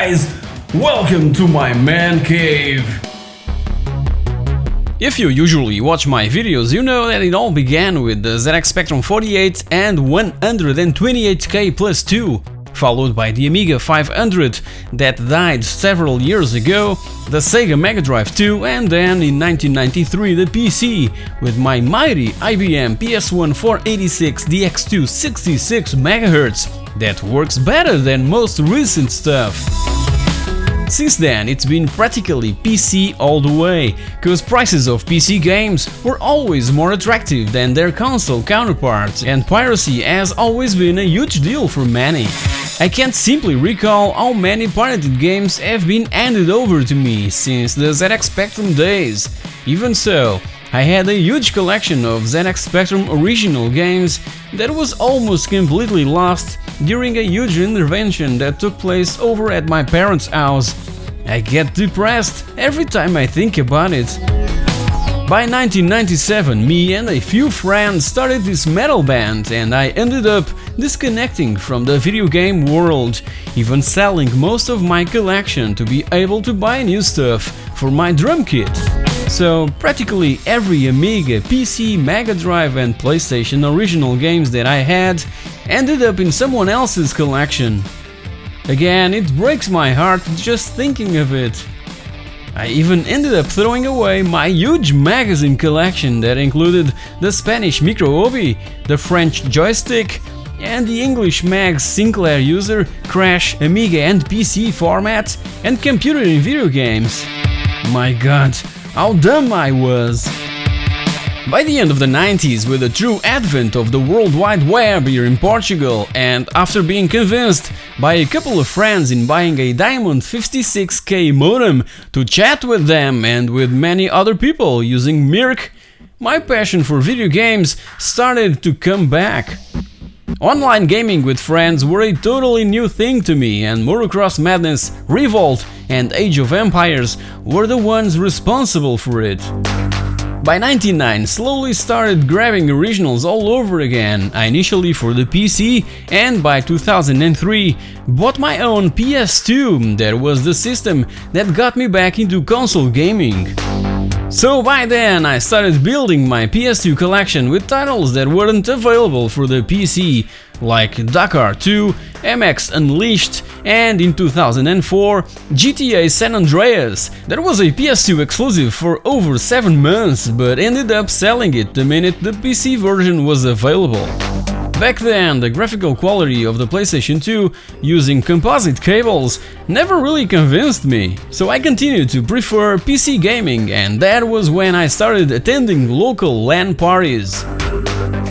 guys, welcome to my man cave. If you usually watch my videos, you know that it all began with the ZX Spectrum 48 and 128K plus 2, followed by the Amiga 500 that died several years ago, the Sega Mega Drive 2, and then in 1993 the PC with my mighty IBM PS1 486 DX2 66 MHz that works better than most recent stuff. Since then, it's been practically PC all the way, cause prices of PC games were always more attractive than their console counterparts, and piracy has always been a huge deal for many. I can't simply recall how many pirated games have been handed over to me since the ZX Spectrum days. Even so, I had a huge collection of ZX Spectrum original games that was almost completely lost during a huge intervention that took place over at my parents' house. I get depressed every time I think about it. By 1997, me and a few friends started this metal band, and I ended up disconnecting from the video game world, even selling most of my collection to be able to buy new stuff for my drum kit. So practically every Amiga, PC, Mega Drive and PlayStation original games that I had ended up in someone else's collection. Again, it breaks my heart just thinking of it. I even ended up throwing away my huge magazine collection that included the Spanish Micro Hobby, the French Joystick, and the English Mags Sinclair User, Crash, Amiga and PC format, and Computer in Video Games. My god, how dumb I was! By the end of the 90s, with the true advent of the World Wide Web here in Portugal, and after being convinced by a couple of friends in buying a Diamond 56K modem to chat with them and with many other people using Mirk, my passion for video games started to come back. Online gaming with friends were a totally new thing to me, and Motocross Madness, Revolt and Age of Empires were the ones responsible for it. By 1999, slowly started grabbing originals all over again, initially for the PC, and by 2003 bought my own PS2. That was the system that got me back into console gaming. So by then I started building my PS2 collection with titles that weren't available for the PC, like Dakar 2, MX Unleashed, and in 2004 GTA San Andreas. That was a PS2 exclusive for over 7 months, but ended up selling it the minute the PC version was available. Back then, the graphical quality of the PlayStation 2 using composite cables never really convinced me, so I continued to prefer PC gaming, and that was when I started attending local LAN parties.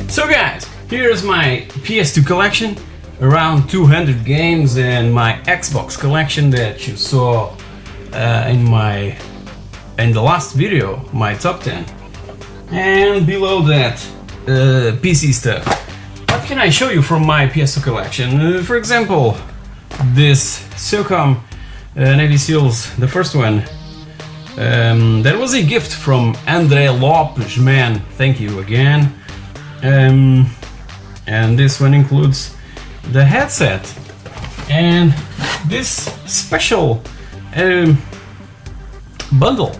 So guys, here's my PS2 collection, around 200 games, and my Xbox collection that you saw in the last video, my top 10. And below that, PC stuff. What can I show you from my PS2 collection? For example, this SOCOM Navy SEALs, the first one. That was a gift from Andre Lopes, man, thank you again. And this one includes the headset and this special bundle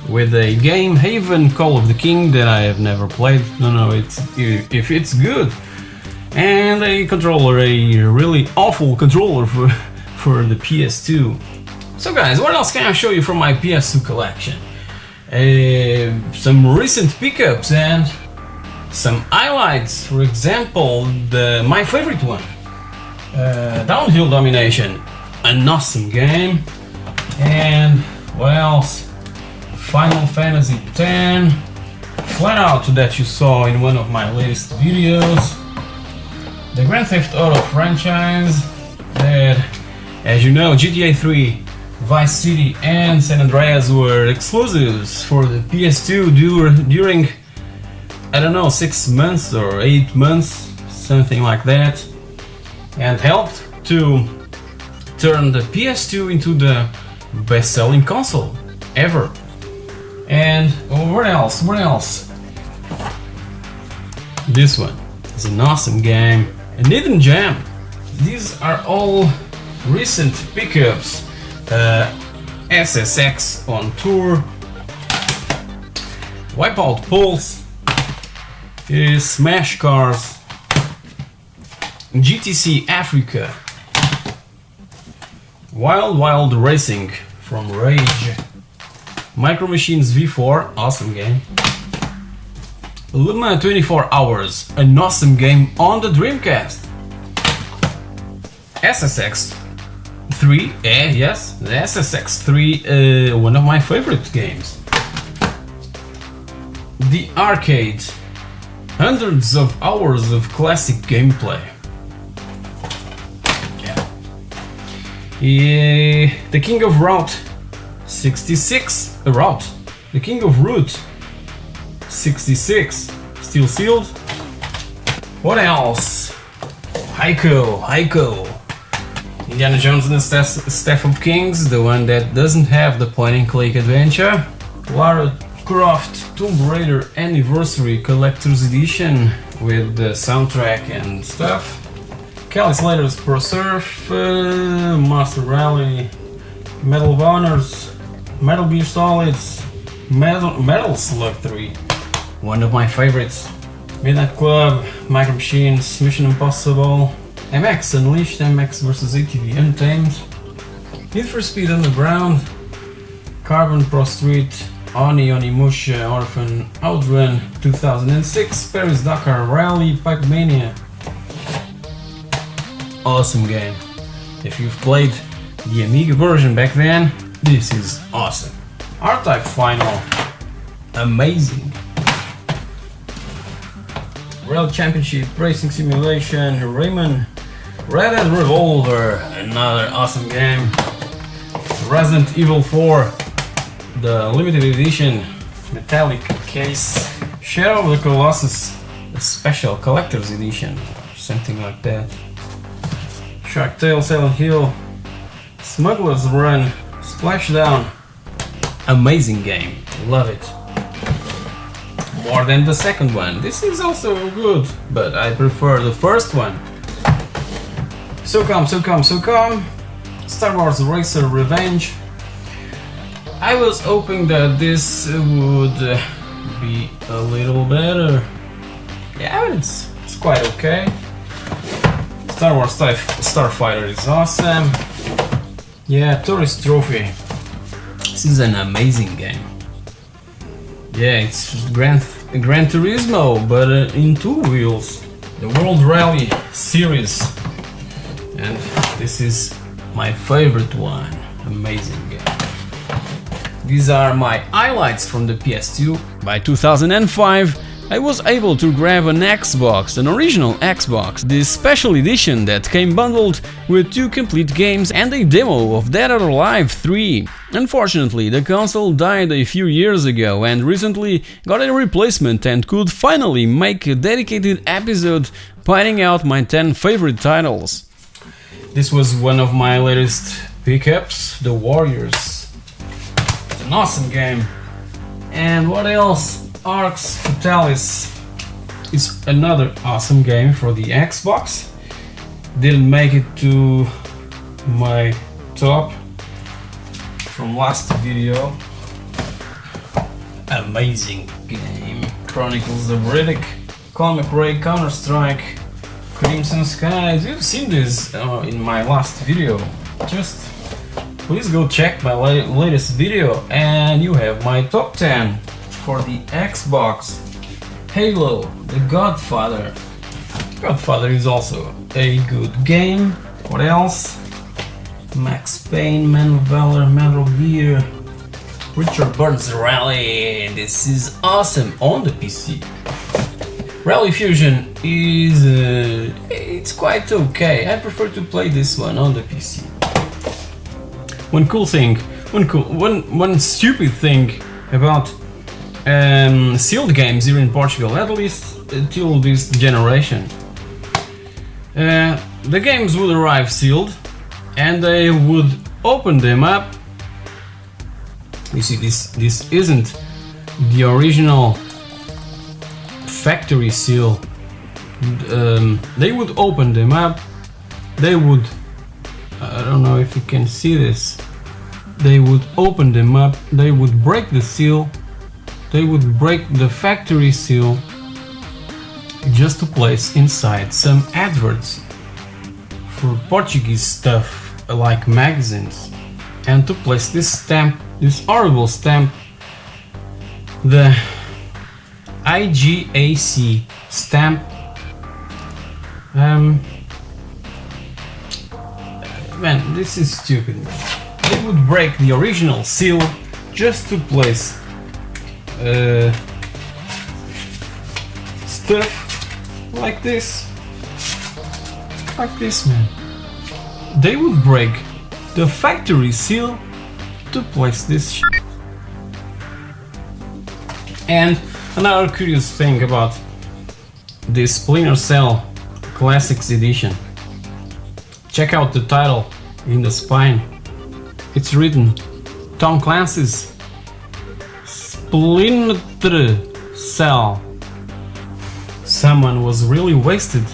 with a game, Haven Call of the King, that I have never played, don't know if it's good, and a controller, a really awful controller for the PS2. So guys, what else can I show you from my PS2 collection? Some recent pickups and some highlights. For example, my favorite one, Downhill Domination, an awesome game. And what else? Final Fantasy X, Flat Out, that you saw in one of my latest videos. The Grand Theft Auto franchise, that, as you know, GTA 3, Vice City and San Andreas were exclusives for the PS2 during, I don't know, 6 months or 8 months, something like that, and helped to turn the PS2 into the best-selling console ever. And what else? This one is an awesome game, a hidden gem. These are all recent pickups, SSX on tour, Wipeout Pulse, Smash Cars, GTC Africa, Wild Racing from Rage, Micro Machines V4, awesome game, Luma 24 Hours, an awesome game on the Dreamcast, SSX 3, yes, the SSX 3, one of my favorite games. The arcade, hundreds of hours of classic gameplay. Yeah. The King of Route 66, the King of Route 66, still sealed. What else? Heiko, Indiana Jones and the Staff of Kings, the one that doesn't have the point-and-click adventure. Lara Croft Tomb Raider Anniversary Collector's Edition with the soundtrack and stuff. Kelly Slater's Pro Surf, Master Rally, Medal of Honors, Metal Gear Solids, Metal Slug 3, one of my favorites. Midnight Club, Micro Machines, Mission Impossible, MX Unleashed, MX vs ATV Untamed, Need for Speed Underground, Carbon Pro Street, Onimusha Orphan Outrun 2006, Paris Dakar Rally, Pac Mania. Awesome game. If you've played the Amiga version back then, this is awesome. R-Type Final, amazing. Rail Championship, Racing Simulation, Rayman, Red Dead Revolver, another awesome game. Resident Evil 4, the limited edition metallic case. Shadow of the Colossus, the special collector's edition, something like that. Shark Tale, Silent Hill, Smuggler's Run, Splashdown, amazing game, love it. More than the second one, this is also good, but I prefer the first one. SOCOM, Star Wars Racer Revenge. I was hoping that this would be a little better. Yeah, it's quite okay. Star Wars Starfighter is awesome. Yeah, Tourist Trophy. This is an amazing game. Yeah, it's Gran Turismo, but in two wheels. The World Rally Series. And this is my favorite one. Amazing game. These are my highlights from the PS2. By 2005, I was able to grab an Xbox, an original Xbox, this special edition that came bundled with 2 complete games and a demo of Dead or Alive 3. Unfortunately, the console died a few years ago and recently got a replacement and could finally make a dedicated episode pointing out my 10 favorite titles. This was one of my latest pickups, The Warriors. It's an awesome game. And what else? Arx Fatalis is another awesome game for the Xbox. Didn't make it to my top from last video. Amazing game. Chronicles of Riddick, Colin McRae, Counter-Strike, Crimson Skies. You've seen this in my last video. Just please go check my latest video and you have my top 10 for the Xbox. Halo, The Godfather. Godfather is also a good game. What else? Max Payne, Man of Valor, Metal Gear, Richard Burns Rally. This is awesome on the PC. Rally Fusion is it's quite okay. I prefer to play this one on the PC. One stupid thing about sealed games here in Portugal, at least till this generation. The games would arrive sealed and they would open them up. You see, this isn't the original factory seal. They would open them up, they would I don't know if you can see this. They would open them up, they would break the seal, they would break the factory seal just to place inside some adverts for Portuguese stuff like magazines, and to place this stamp, this horrible stamp, the IGAC stamp. Man, this is stupid. They would break the original seal just to place stuff like this, man. They would break the factory seal to place this shit. And another curious thing about this Splinter Cell Classics Edition. Check out the title in the spine. It's written Tom Clancy's Splinter Cell. Someone was really wasted,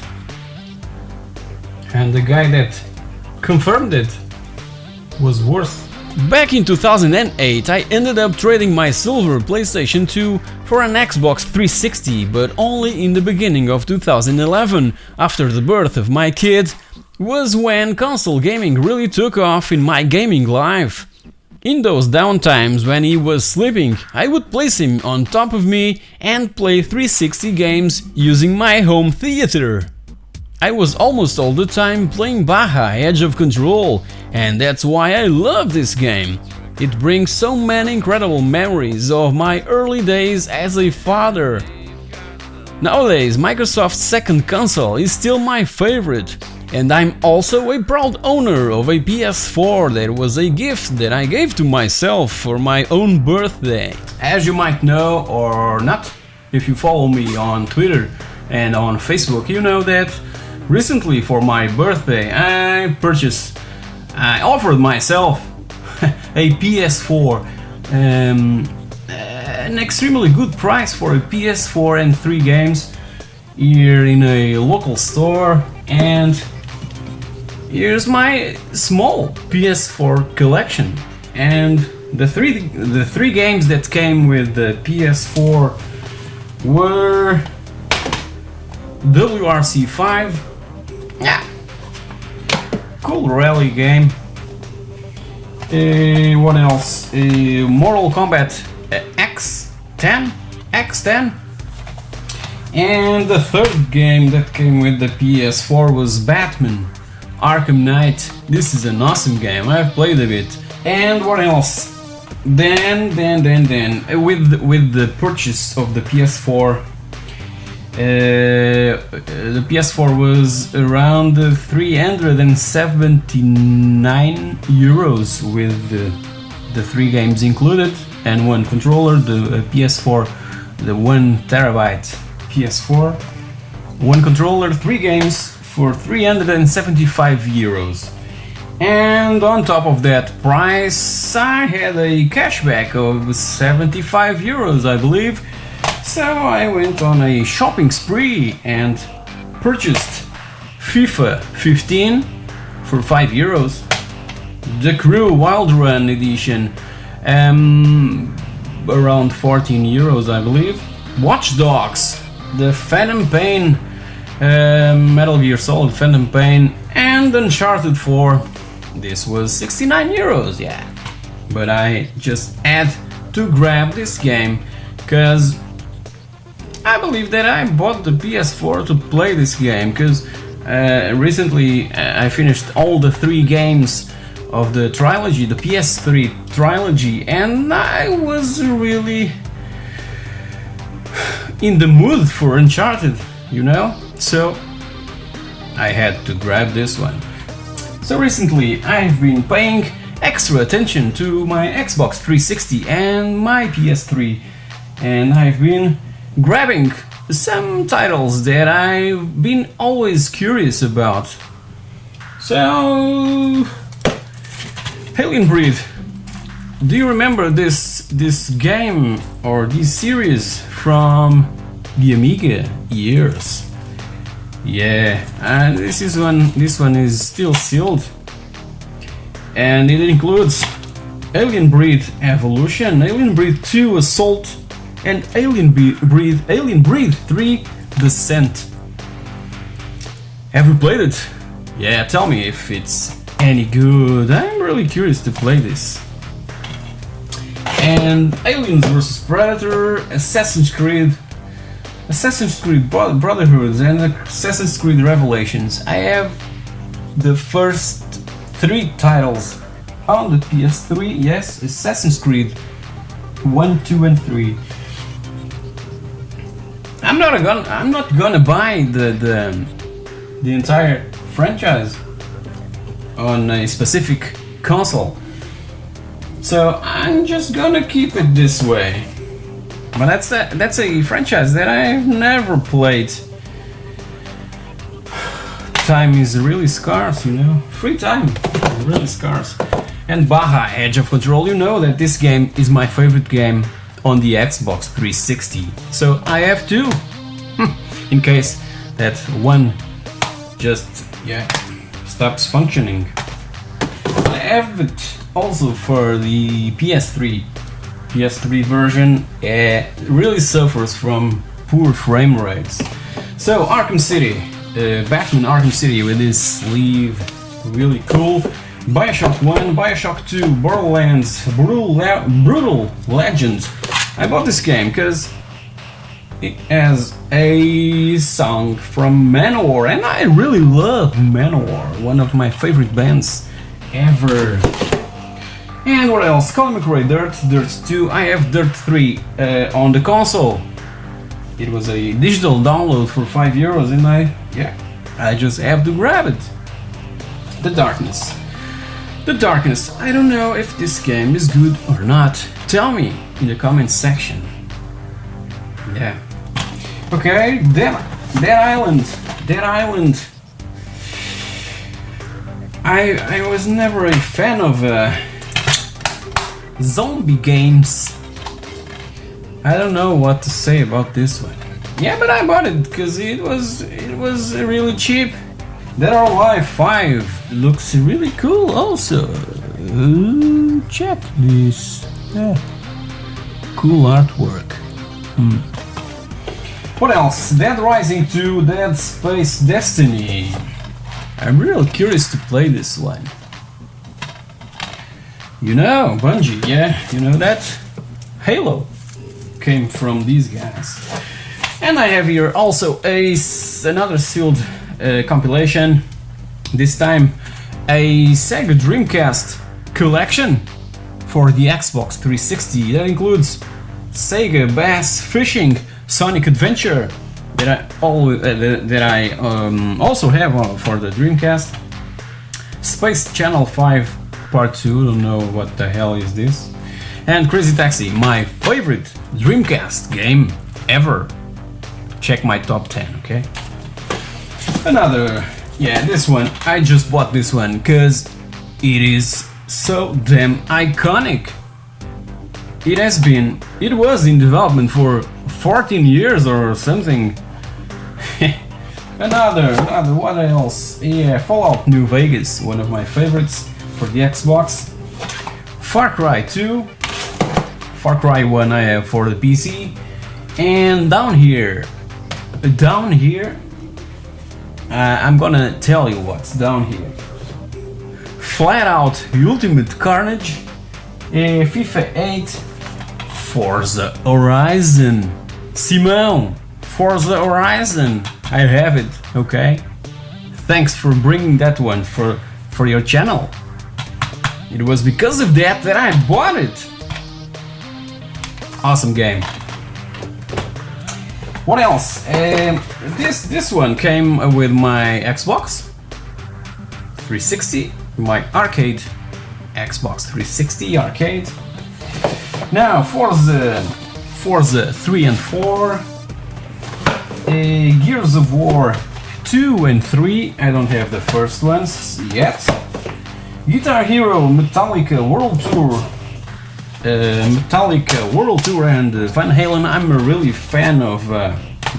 and the guy that confirmed it was worse. Back in 2008, I ended up trading my silver PlayStation 2 for an Xbox 360, but only in the beginning of 2011, after the birth of my kid, was when console gaming really took off in my gaming life. In those downtimes when he was sleeping, I would place him on top of me and play 360 games using my home theater. I was almost all the time playing Baja Edge of Control, and that's why I love this game. It brings so many incredible memories of my early days as a father. Nowadays, Microsoft's second console is still my favorite, and I'm also a proud owner of a PS4 that was a gift that I gave to myself for my own birthday. As you might know or not, if you follow me on Twitter and on Facebook, you know that recently for my birthday I offered myself a PS4, an extremely good price for a PS4 and 3 games here in a local store, and here's my small PS4 collection. And the three games that came with the PS4 were WRC5, yeah, cool rally game. What else? Mortal Kombat X10, and the third game that came with the PS4 was Batman Arkham Knight. This is an awesome game, I've played a bit. And what else? Then with the purchase of the PS4, the PS4 was around 379 euros with the 3 games included and 1 controller. The PS4, the 1 terabyte PS4, 1 controller, 3 games for 375 euros. And on top of that price, I had a cashback of 75 euros, I believe. So I went on a shopping spree and purchased FIFA 15 for 5 euros, The Crew Wild Run edition around 14 euros, I believe, Watch Dogs, the Phantom Pain, Metal Gear Solid Phantom Pain, and Uncharted 4. This was 69 euros, yeah. But I just had to grab this game because I believe that I bought the PS4 to play this game, because recently I finished all the 3 games of the trilogy, the PS3 trilogy, and I was really in the mood for Uncharted, you know? So I had to grab this one. So recently I've been paying extra attention to my Xbox 360 and my PS3, and I've been grabbing some titles that I've been always curious about. So, Alien Breed, do you remember this game or this series from the Amiga years? Yeah, and this one is still sealed. and it includes Alien Breed Evolution, Alien Breed 2 Assault, and Alien Breed 3 Descent. Have you played it? Yeah, tell me if it's any good. I'm really curious to play this. And Aliens vs Predator, Assassin's Creed Brotherhood, and Assassin's Creed Revelations. I have the first 3 titles on the PS3. Yes, Assassin's Creed 1, 2, and 3. I'm not gonna buy the entire franchise on a specific console, so I'm just gonna keep it this way. But that's a franchise that I've never played. Time is really scarce, you know. Free time is really scarce. And Baja Edge of Control, you know that this game is my favorite game on the Xbox 360. So I have 2, in case that one just stops functioning. I have it also for the PS3. PS3 version really suffers from poor frame rates. So Arkham City, Batman Arkham City with this sleeve, really cool. Bioshock 1, Bioshock 2, Borderlands, Brutal Legend. I bought this game because it has a song from Manowar, and I really love Manowar, one of my favorite bands ever. And what else? Colin McRae, Dirt 2. I have Dirt 3 on the console. It was a digital download for €5, and I just have to grab it. The Darkness. I don't know if this game is good or not. Tell me in the comments section. Yeah. Okay, Dead Island. I was never a fan of zombie games. I don't know what to say about this one. Yeah, but I bought it because it was really cheap. Dead or Alive 5 looks really cool also. Check this. Yeah. Cool artwork. What else? Dead Rising 2, Dead Space Destiny. I'm really curious to play this one. You know, Bungie, yeah, you know that? Halo came from these guys. And I have here also another sealed compilation. This time a Sega Dreamcast collection for the Xbox 360. That includes Sega Bass Fishing, Sonic Adventure, that I also have for the Dreamcast. Space Channel 5 Part 2, don't know what the hell is this. And Crazy Taxi, my favorite Dreamcast game ever. Check my top 10, okay? Another, this one, I just bought this one because it is so damn iconic. It was in development for 14 years or something. Another, what else? Yeah, Fallout New Vegas, one of my favorites for the Xbox. Far Cry 2, Far Cry 1 I have for the PC. And down here, I'm gonna tell you what's down here. Flat Out Ultimate Carnage, FIFA 8, Forza Horizon. Simão, Forza Horizon, I have it, okay? Thanks for bringing that one for your channel. It was because of that I bought it. Awesome game. What else? This one came with my Xbox 360, my arcade Xbox 360 arcade. Now Forza 3 and 4, Gears of War 2 and 3. I don't have the first ones yet. Guitar Hero Metallica World Tour, and Van Halen. I'm a really fan of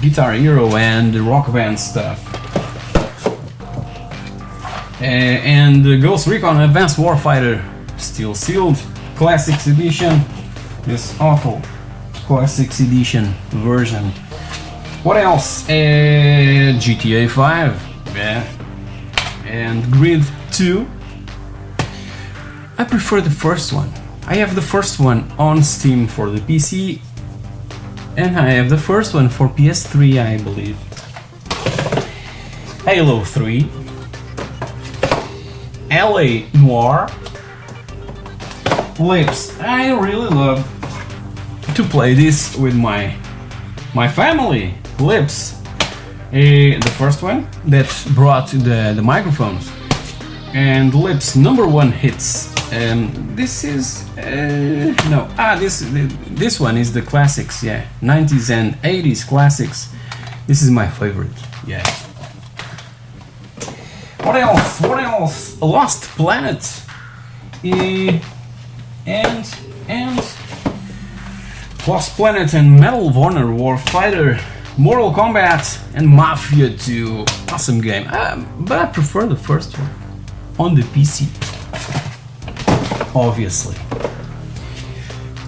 Guitar Hero and Rock Band stuff. and Ghost Recon Advanced Warfighter, still sealed, Classics Edition, this awful Classics Edition version. What else? GTA 5, yeah, and Grid 2. I prefer the first one. I have the first one on Steam for the PC, and I have the first one for PS3, I believe. Halo 3, LA Noire, Lips. I really love to play this with my family. Lips, the first one that brought the microphones, and Lips #1 hits. This is this one is the classics, yeah, 90s and 80s classics. This is my favorite, yeah. What else? What else? Lost Planet, and Lost Planet and Medal of Honor Warfighter, Mortal Kombat, and Mafia 2. Awesome game, but I prefer the first one on the PC, obviously.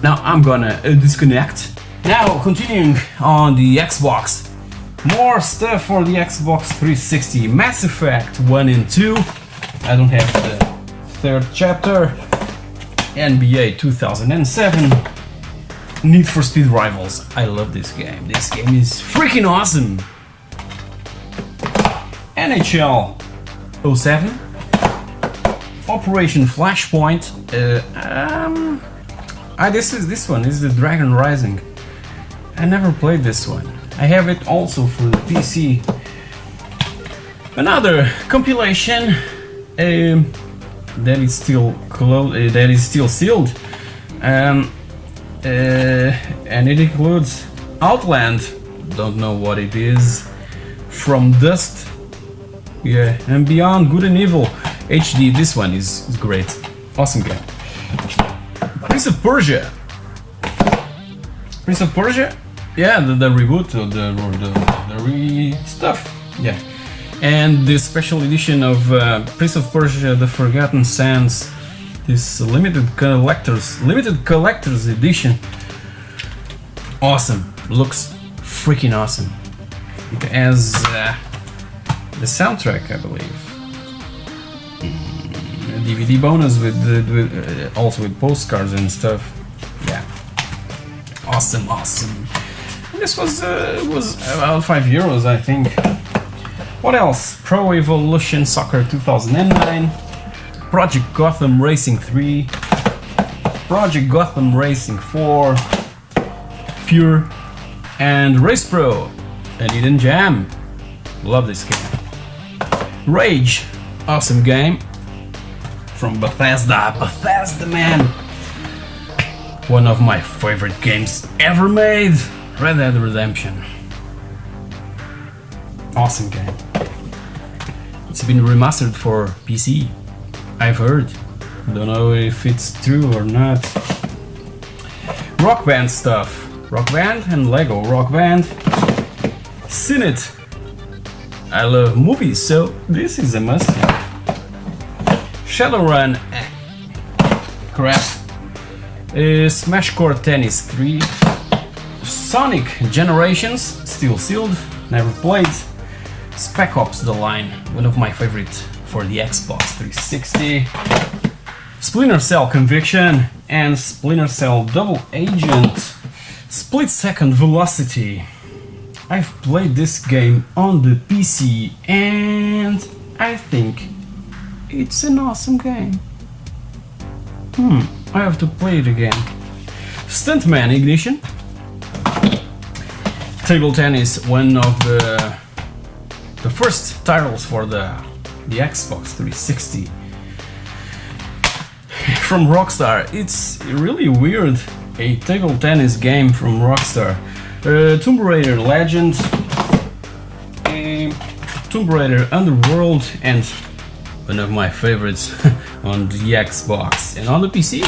Now I'm gonna disconnect. Now continuing on the Xbox. More stuff for the Xbox 360. Mass Effect 1 and 2. I don't have the third chapter. NBA 2007. Need for Speed Rivals. I love this game. This game is freaking awesome. NHL 07. Operation Flashpoint. This one is the Dragon Rising. I never played this one. I have it also for the PC. Another compilation that is still sealed, and it includes Outland. Don't know what it is. From Dust, yeah, and Beyond Good and Evil HD. This one is great, awesome game. Prince of Persia. Yeah, the reboot, the stuff, yeah. And the special edition of Prince of Persia: The Forgotten Sands, this limited collector's edition. Awesome, looks freaking awesome. It has the soundtrack, I believe. A DVD bonus with also with postcards and stuff. Yeah, awesome. This was about €5, I think. What else? Pro Evolution Soccer 2009, Project Gotham Racing 3, Project Gotham Racing 4, Pure, and Race Pro, and Hidden Jam. Love this game. Rage, awesome game from Bethesda. Bethesda, man. One of my favorite games ever made. Red Dead Redemption. Awesome game. It's been remastered for PC, I've heard. Don't know if it's true or not. Rock Band stuff. Rock Band and Lego Rock Band. Seen it. I love movies, so this is a must-have. Shadowrun. Crap. Smash Court Tennis 3. Sonic Generations, still sealed, never played. Spec Ops: The Line, one of my favorites for the Xbox 360. Splinter Cell Conviction and Splinter Cell Double Agent. Split Second Velocity. I've played this game on the PC and I think it's an awesome game. I have to play it again. Stuntman Ignition. Table Tennis, one of the first titles for the Xbox 360 from Rockstar. It's really weird, a table tennis game from Rockstar. Tomb Raider Legend, Tomb Raider Underworld, and one of my favorites on the Xbox and on the PC.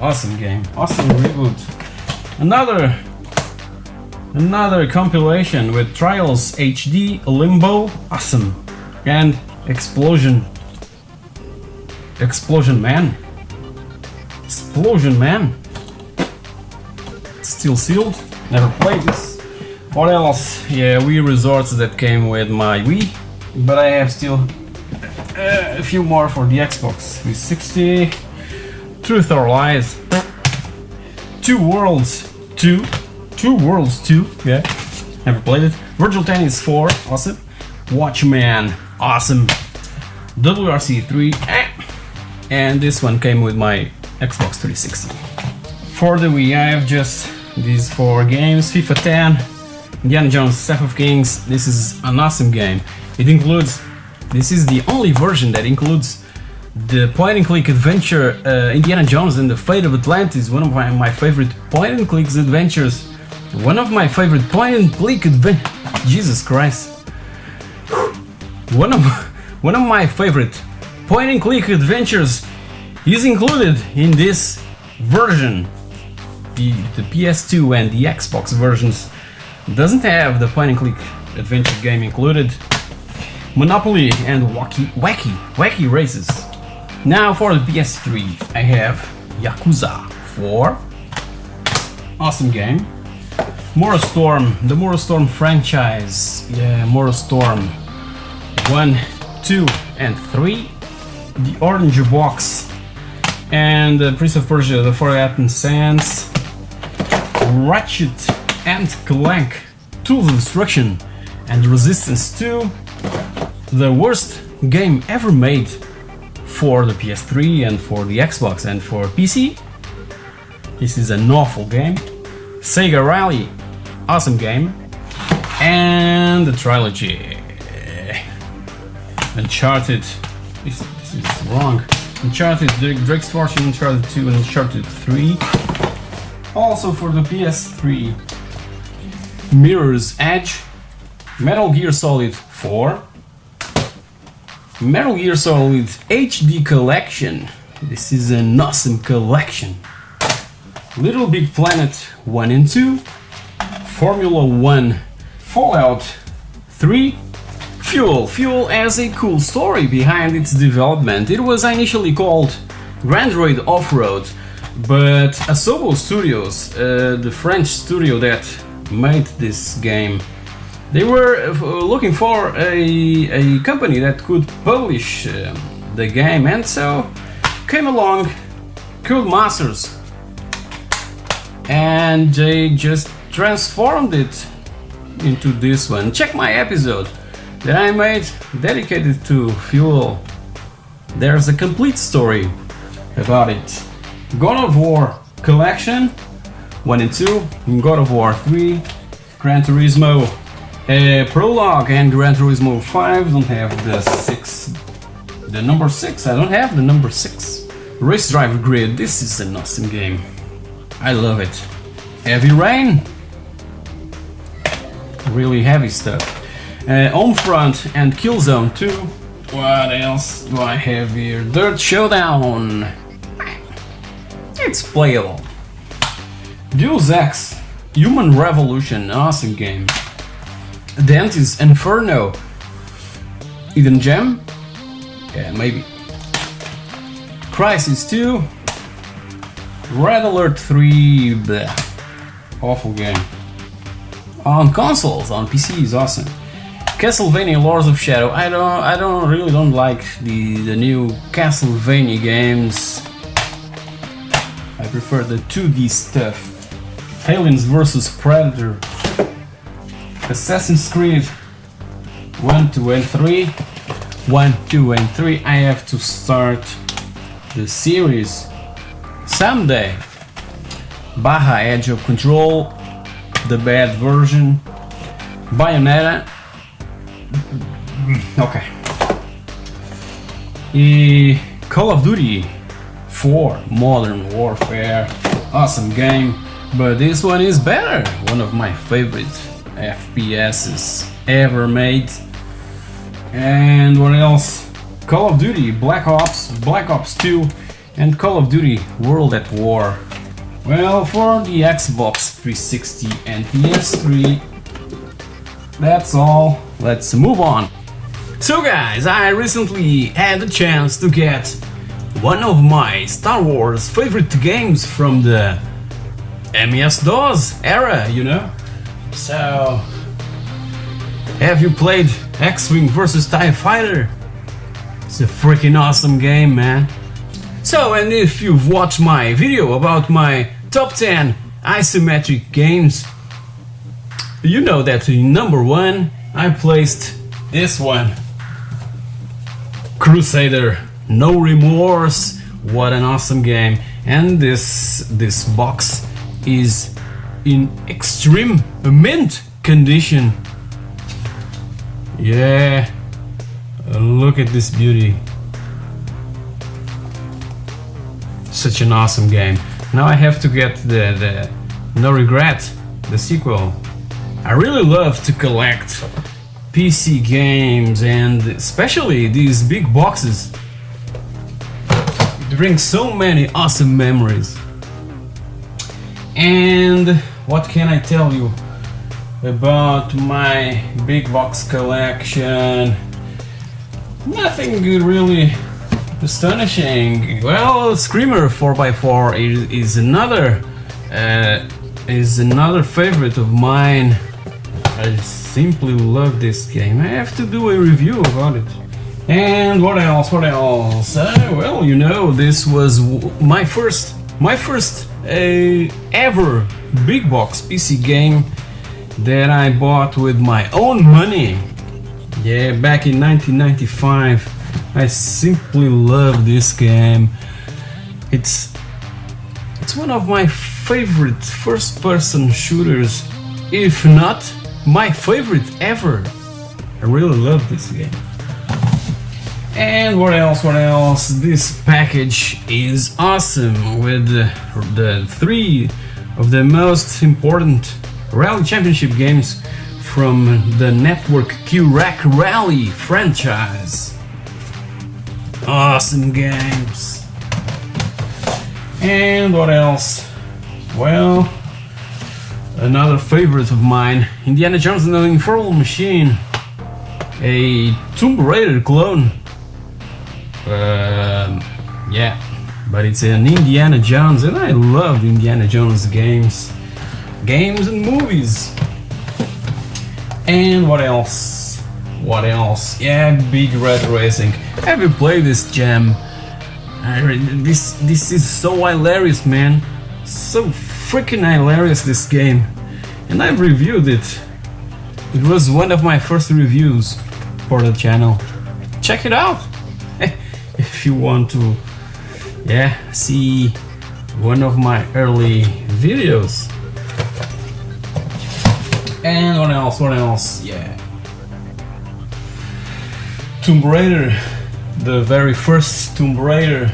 Awesome game, awesome reboot. Another compilation with Trials HD, Limbo, awesome, and Explosion Explosion Man. Explosion Man. Still sealed. Never played this. What else? Yeah, Wii Resorts that came with my Wii, but I have still a few more for the Xbox 360. Truth or Lies. Two Worlds 2. Two Worlds 2. Yeah. Never played it. Virtual Tennis 4. Awesome. Watchman. Awesome. WRC 3. And this one came with my Xbox 360. For the Wii, I have just these 4 games. FIFA 10. Indiana Jones, Staff of Kings. This is an awesome game. It includes, this is the only version that includes the point-and-click adventure Indiana Jones and the Fate of Atlantis, one of my favorite point-and-click adventures. One of my favorite point-and-click adventures. Jesus Christ. One of my favorite point-and-click adventures is included in this version. The PS2 and the Xbox versions doesn't have the point-and-click adventure game included. Monopoly and Wacky Races. Now for the PS3, I have Yakuza 4. Awesome game. Storm, the Storm franchise. Yeah, Storm 1, 2, and 3. The Orange Box. And Prince of Persia, The Forgotten Sands. Ratchet and Clank, Tools of Destruction, and Resistance 2. The worst game ever made for the PS3 and for the Xbox and for PC. This is an awful game. Sega Rally, awesome game. And the trilogy. Uncharted, this is wrong. Uncharted, Drake's Fortune, Uncharted 2 and Uncharted 3. Also for the PS3, Mirror's Edge, Metal Gear Solid 4, Metal Gear Solid HD Collection. This is an awesome collection. Little Big Planet 1 and 2, Formula 1, Fallout 3, Fuel. Fuel has a cool story behind its development. It was initially called Grandroid Off-Road, but Asobo Studios, the French studio that made this game, they were looking for a company that could publish the game, and so came along Codemasters, and they just transformed it into this one. Check my episode that I made dedicated to Fuel. There's a complete story about it. God of War Collection 1 and 2, God of War 3, Gran Turismo Prologue and Gran Turismo 5. Don't have the number 6. I don't have the number 6. Race Driver Grid. This is an awesome game. I love it. Heavy Rain. Really heavy stuff. Homefront and Killzone 2. What else do I have here? Dirt Showdown. It's playable. Deus Ex Human Revolution, awesome game. Dante's Inferno. Hidden Gem? Yeah, maybe. Crysis 2. Red Alert 3. Bleh. Awful game. On consoles, on PC is awesome. Castlevania Lords of Shadow. I don't like the new Castlevania games. I prefer the 2D stuff. Aliens vs Predator. Assassin's Creed 1, 2 and 3. 1, 2 and 3. I have to start the series someday. Baja Edge of Control, the bad version. Bayonetta. Okay. Call of Duty 4 Modern Warfare. Awesome game, but this one is better. One of my favorite FPSs ever made. And what else? Call of Duty Black Ops 2 and Call of Duty World at War. Well, for the Xbox 360 and PS3, that's all. Let's move on. So guys, I recently had the chance to get one of my Star Wars favorite games from the MS-DOS era, you know? So, have you played X-Wing vs TIE Fighter? It's a freaking awesome game, man. So, and if you've watched my video about my top 10 isometric games, you know that in number 1 I placed this one, Crusader, No Remorse. What an awesome game. And this box is in extreme mint condition. Yeah, look at this beauty. Such an awesome game. Now I have to get the No Regret, the sequel. I really love to collect PC games, and especially these big boxes. It brings so many awesome memories. And what can I tell you about my big box collection? Nothing really astonishing. Well, Screamer 4x4 is another favorite of mine. I simply love this game. I have to do a review about it. And what else? Well, you know, this was my first ever big box PC game that I bought with my own money. Yeah, back in 1995. I simply love this game. It's one of my favorite first-person shooters, if not my favorite ever. I really love this game. And what else? This package is awesome with the 3 of the most important rally championship games from the Network Q-Rack Rally franchise. Awesome games. And what else? Well, another favorite of mine, Indiana Jones and the Infernal Machine, a Tomb Raider clone. Yeah, but it's an Indiana Jones, and I love Indiana Jones games and movies. And what else? Yeah, Big Red Racing. Have you played this gem? This is so hilarious, man. So freaking hilarious, this game. And I've reviewed it. It was one of my first reviews for the channel. Check it out if you want to, yeah, see one of my early videos. And what else? Yeah, Tomb Raider, the very first Tomb Raider,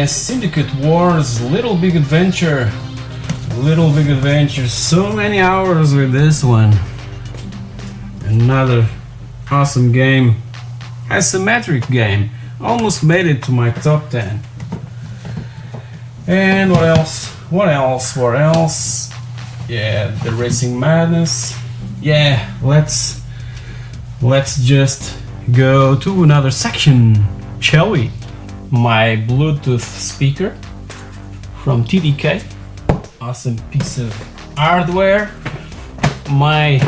Syndicate Wars, Little Big Adventure, so many hours with this one. Another awesome game, isometric game, almost made it to my top 10. And what else? Yeah, the Racing Madness. Yeah, let's just go to another section, shall we? My Bluetooth speaker from TDK, awesome piece of hardware. My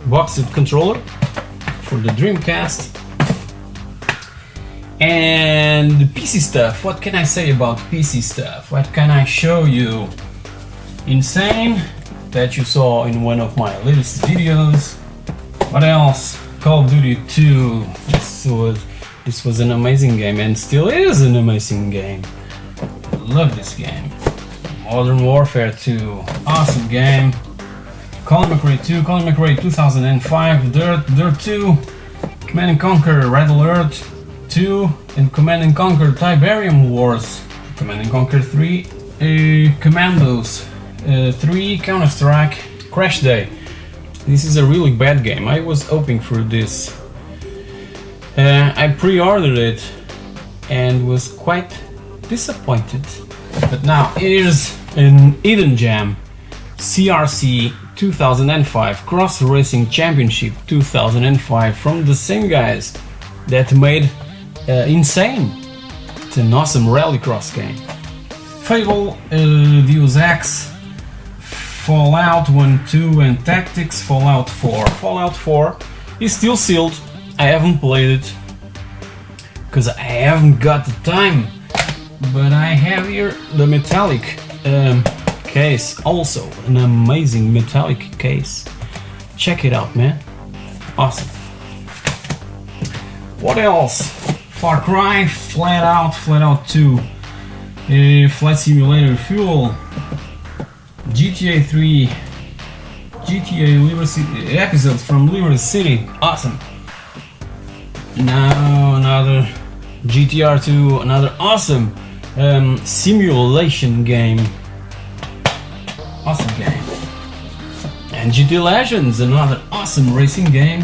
boxed controller for the Dreamcast. And the PC stuff. What can I say about PC stuff? What can I show you? Insane, that you saw in one of my latest videos. What else? Call of Duty 2. This was an amazing game, and still is an amazing game. Love this game. Modern Warfare 2, awesome game. Colin McRae 2, Colin McRae 2005, Dirt 2, Command & Conquer Red Alert 2, and Command & Conquer Tiberium Wars, Command & Conquer 3, Commandos 3, Counter-Strike, Crash Day. This is a really bad game. I was hoping for this. I pre-ordered it and was quite disappointed. But now here's an hidden gem, CRC 2005 Cross Racing Championship 2005 from the same guys that made Insane. It's an awesome rallycross game. Fable, Deus Ex, Fallout 1, 2 and Tactics, Fallout 4. Fallout 4 is still sealed. I haven't played it because I haven't got the time, but I have here the metallic case, also an amazing metallic case. Check it out, man. Awesome. What else? Far Cry, Flat Out 2, Flight Simulator Fuel, GTA 3, GTA Liberty City, episodes from Liberty City. Awesome. Now another GTR 2, another awesome simulation game. Awesome game. And GT Legends, another awesome racing game.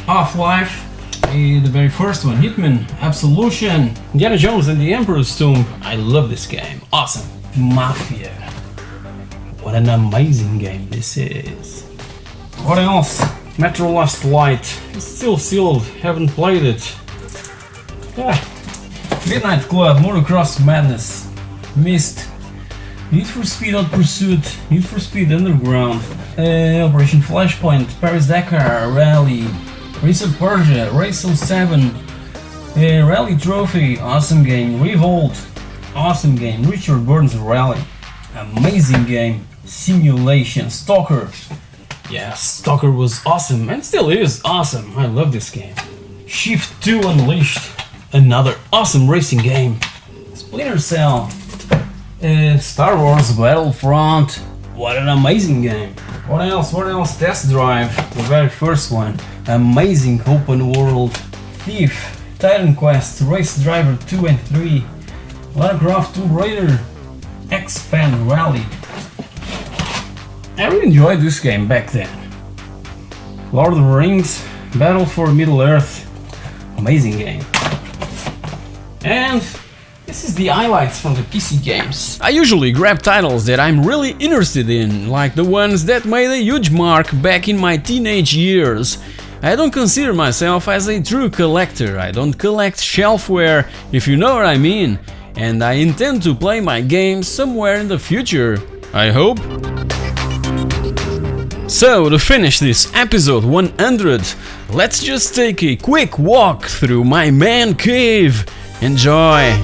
Half-Life, the very first one. Hitman, Absolution, Indiana Jones and the Emperor's Tomb. I love this game. Awesome. Mafia. What an amazing game this is. What else? Metro Last Light. It's still sealed. Haven't played it. Yeah. Midnight Club, Motocross Madness, Myst, Need for Speed Hot Pursuit, Need for Speed Underground, Operation Flashpoint, Paris-Dakar, Rally, Race of Persia, Race 07, Rally Trophy, awesome game, Revolt, awesome game, Richard Burns Rally, amazing game, Simulation, Stalker, yeah, Stalker was awesome and still is awesome, I love this game. Shift 2 Unleashed, another awesome racing game. Splinter Cell, Star Wars Battlefront, what an amazing game. What else? Test Drive, the very first one, amazing open world. Thief, Titan Quest, Race Driver 2 and 3, Lara Croft Tomb Raider, X-Pen Rally. I really enjoyed this game back then. Lord of the Rings, Battle for Middle-earth, amazing game. And this is the highlights from the PC games. I usually grab titles that I'm really interested in, like the ones that made a huge mark back in my teenage years. I don't consider myself as a true collector, I don't collect shelfware, if you know what I mean, and I intend to play my games somewhere in the future, I hope. So, to finish this episode 100, let's just take a quick walk through my man cave. Enjoy!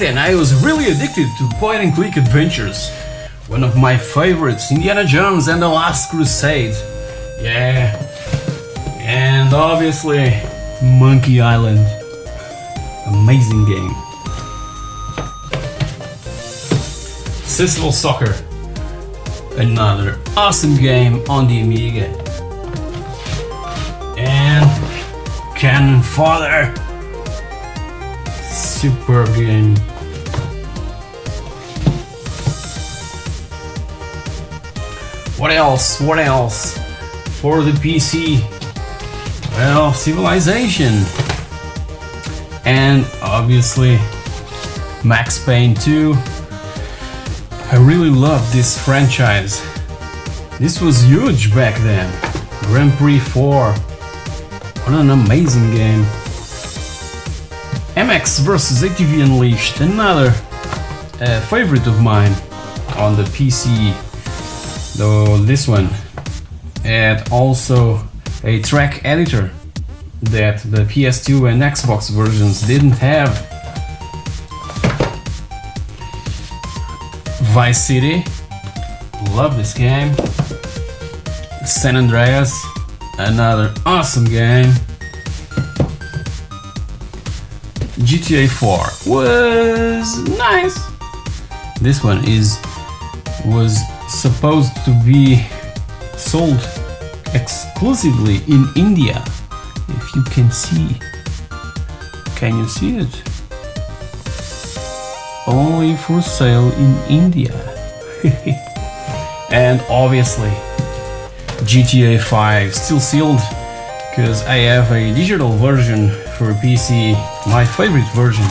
then I was really addicted to point-and-click adventures. One of my favorites, Indiana Jones and the Last Crusade. Yeah. And obviously, Monkey Island. Amazing game. Cecil Soccer. Another awesome game on the Amiga. And Cannon Fodder. Superb game. What else? What else? For the PC? Well, Civilization. And obviously Max Payne 2. I really love this franchise. This was huge back then. Grand Prix 4. What an amazing game. MX vs ATV Unleashed, another favorite of mine on the PC, though this one had also a track editor that the PS2 and Xbox versions didn't have. Vice City, love this game. San Andreas, another awesome game. GTA 4 was nice. This one was supposed to be sold exclusively in India. If you can see, can you see it? Only for sale in India. And obviously GTA 5 still sealed, because I have a digital version for PC, my favorite version.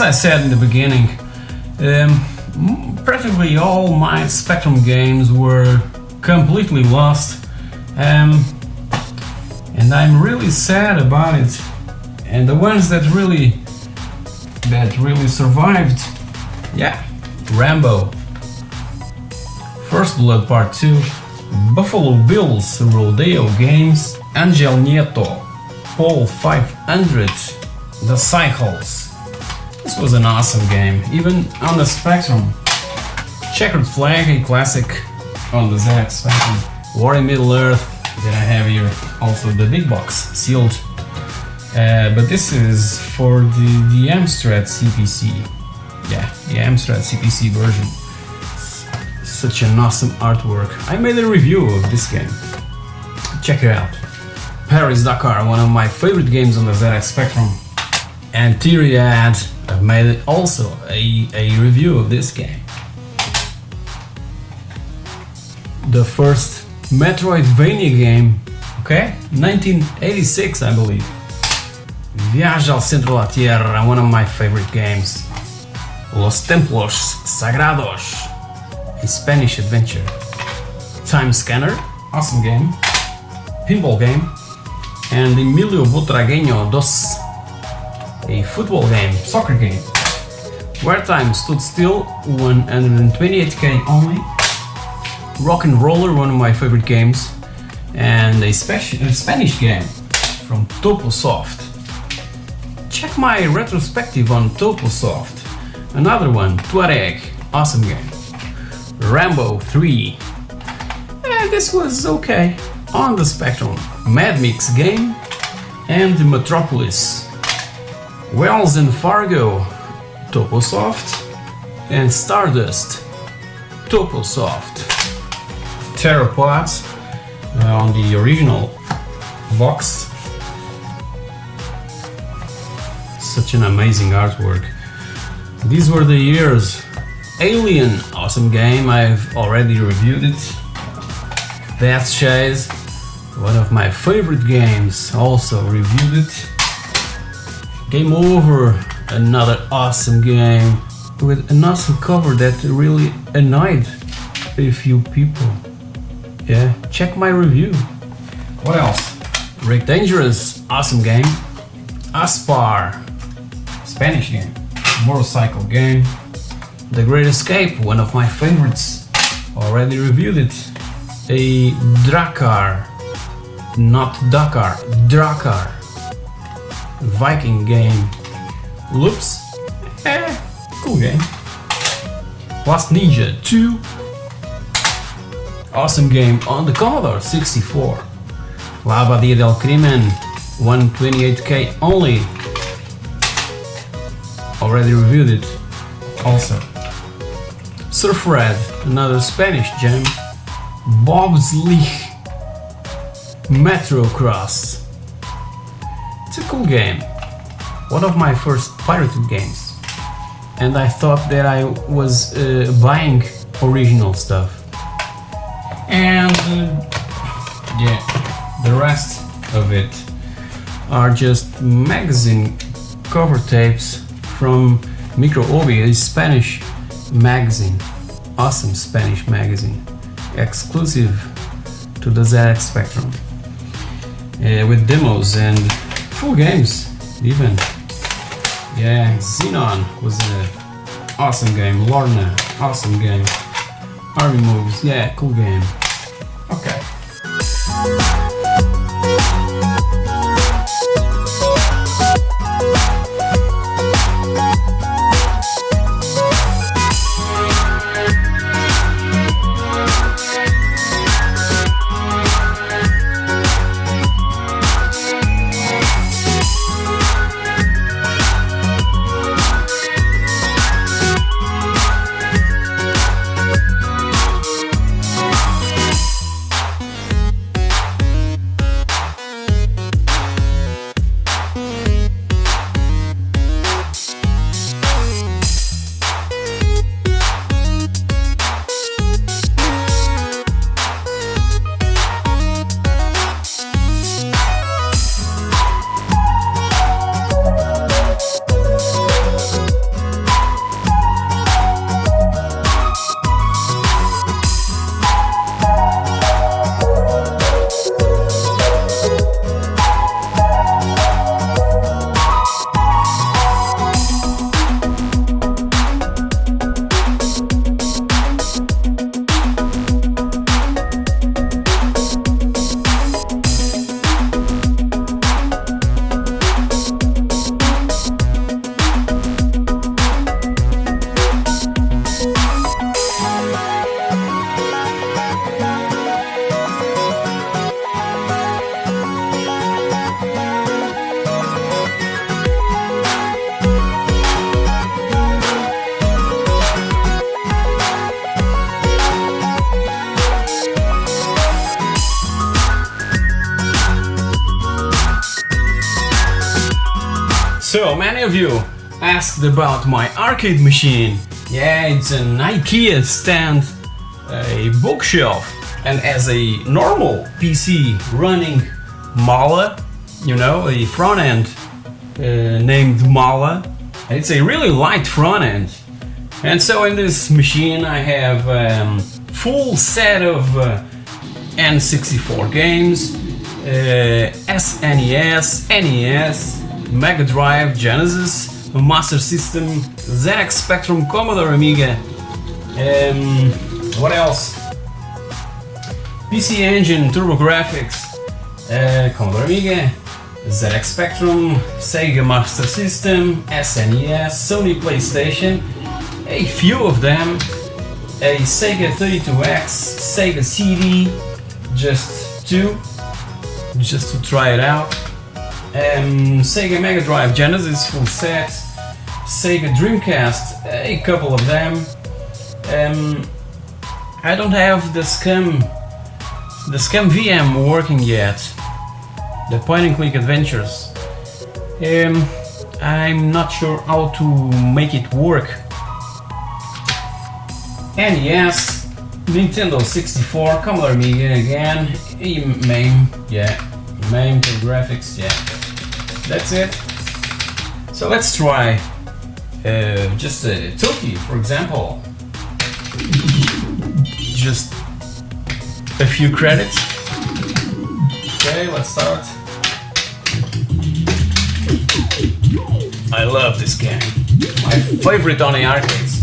I said in the beginning, practically all my Spectrum games were completely lost, and I'm really sad about it. And the ones that really survived, yeah, Rambo, First Blood Part 2, Buffalo Bill's Rodeo Games, Angel Nieto, Paul 500, The Cycles. This was an awesome game, even on the Spectrum. Checkered Flag, a classic on the ZX Spectrum. War in Middle-earth, that I have here, also the big box, sealed. But this is for the Amstrad CPC. Yeah, the Amstrad CPC version. Such an awesome artwork. I made a review of this game. Check it out. Paris-Dakar, one of my favorite games on the ZX Spectrum. And Tyriad, I've made also a review of this game. The first Metroidvania game, okay? 1986, I believe. Viaje al Centro de la Tierra, one of my favorite games. Los Templos Sagrados, a Spanish adventure. Time Scanner, awesome game. Pinball game. And Emilio Butragueño 2, a football game, soccer game. Where Time Stood Still, 128k only. Rock and Roller, one of my favorite games. And a Spanish game from Toposoft. Check my retrospective on Toposoft. Another one, Tuareg, awesome game. Rambo 3. This was okay on the Spectrum. Mad Mix game and Metropolis. Wells and Fargo, Toposoft, and Stardust, Toposoft. Terrapods on the original box. Such an amazing artwork. These were the years. Alien, awesome game, I've already reviewed it. Death Chase, one of my favorite games, also reviewed it. Game Over, another awesome game with an awesome cover that really annoyed a few people. Yeah, check my review. What else? Rick Dangerous, awesome game. Aspar, Spanish game. Motorcycle game. The Great Escape, one of my favorites. Already reviewed it. A Drakkar, not Dakar, Drakkar. Viking game. Loops, cool game. Last Ninja 2. Awesome game on the Commodore 64. La Abadia del Crimen, 128k only. Already reviewed it. Also. Surf Red, another Spanish gem. Bob's League. Metro Cross. It's a cool game. One of my first pirated games. And I thought that I was buying original stuff. And yeah, the rest of it are just magazine cover tapes from Microobi, a Spanish magazine, awesome Spanish magazine, exclusive to the ZX Spectrum, with demos and full games even. Yeah, Xenon was an awesome game. Lorna, awesome game. Army Moves, yeah, cool game. Okay. So many of you asked about my arcade machine. Yeah, it's an IKEA stand, a bookshelf, and as a normal PC running Mala, you know, a front end named Mala. It's a really light front end. And so in this machine I have full set of N64 games, SNES, NES, Mega Drive, Genesis, Master System, ZX Spectrum, Commodore Amiga, what else? PC Engine, TurboGrafx, Commodore Amiga, ZX Spectrum, Sega Master System, SNES, Sony PlayStation, a few of them, a Sega 32X, Sega CD, just two, just to try it out, Sega Mega Drive Genesis full set, Sega Dreamcast, a couple of them. I don't have the Scam VM working yet, the point and click adventures. I'm not sure how to make it work. NES, Nintendo 64, Commodore Amiga again, MAME, yeah, MAME, graphics, yeah, that's it. So let's try just a Toki, for example. Just a few credits. Okay, let's start. I love this game. My favorite on the arcades.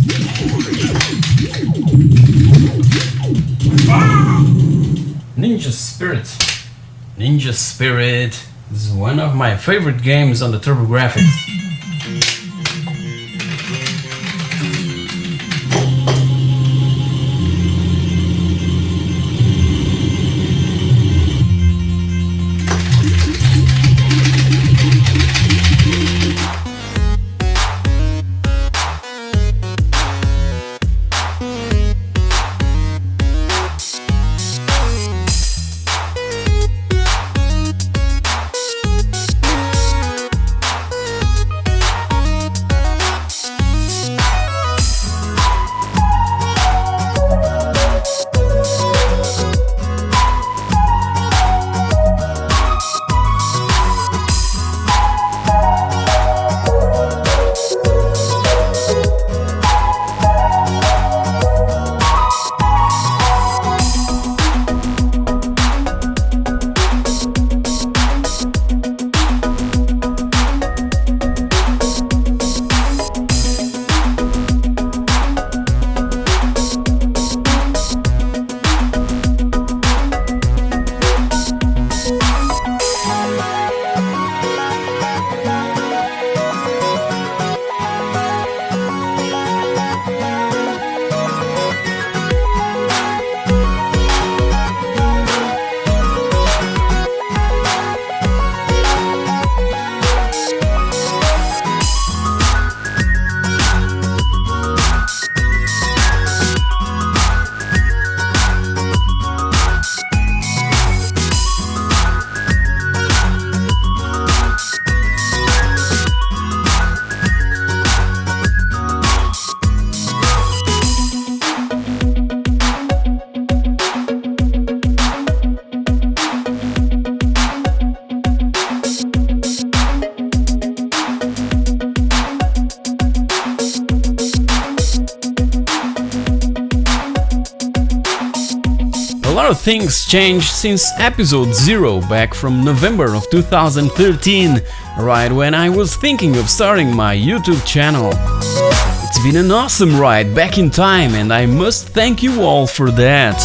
Ninja Spirit. Ninja Spirit is one of my favorite games on the TurboGrafx. A lot of things changed since episode 0 back from November of 2013, right when I was thinking of starting my YouTube channel. It's been an awesome ride back in time and I must thank you all for that.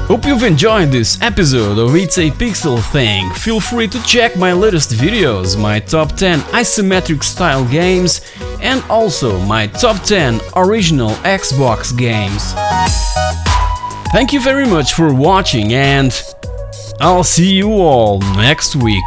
Hope you've enjoyed this episode of It's a Pixel Thing. Feel free to check my latest videos, my top 10 isometric style games and also my top 10 original Xbox games. Thank you very much for watching and I'll see you all next week.